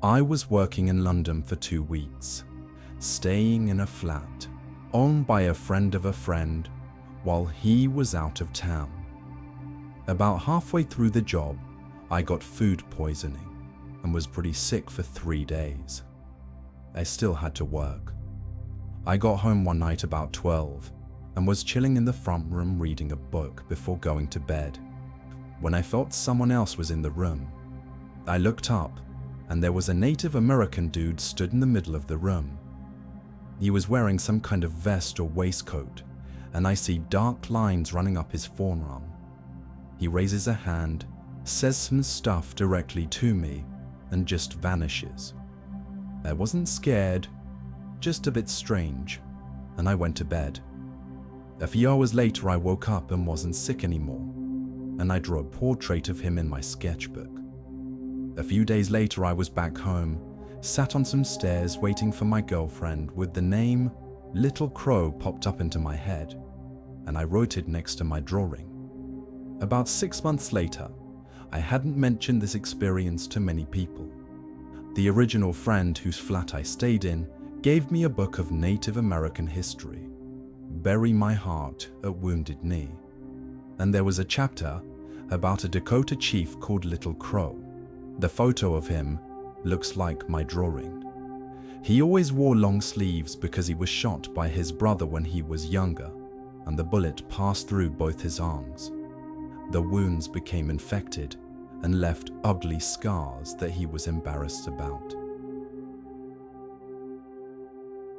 I was working in London for 2 weeks, staying in a flat owned by a friend of a friend while he was out of town. About halfway through the job, I got food poisoning and was pretty sick for 3 days. I still had to work. I got home one night about 12 and was chilling in the front room reading a book before going to bed, when I felt someone else was in the room. I looked up, and there was a Native American dude stood in the middle of the room. He was wearing some kind of vest or waistcoat, and I see dark lines running up his forearm. He raises a hand, says some stuff directly to me, and just vanishes. I wasn't scared, just a bit strange, and I went to bed. A few hours later, I woke up and wasn't sick anymore, and I drew a portrait of him in my sketchbook. A few days later, I was back home, sat on some stairs waiting for my girlfriend with the name Little Crow popped up into my head, and I wrote it next to my drawing. About 6 months later, I hadn't mentioned this experience to many people. The original friend whose flat I stayed in gave me a book of Native American history, Bury My Heart at Wounded Knee, and there was a chapter about a Dakota chief called Little Crow. The photo of him looks like my drawing. He always wore long sleeves because he was shot by his brother when he was younger, and the bullet passed through both his arms. The wounds became infected and left ugly scars that he was embarrassed about.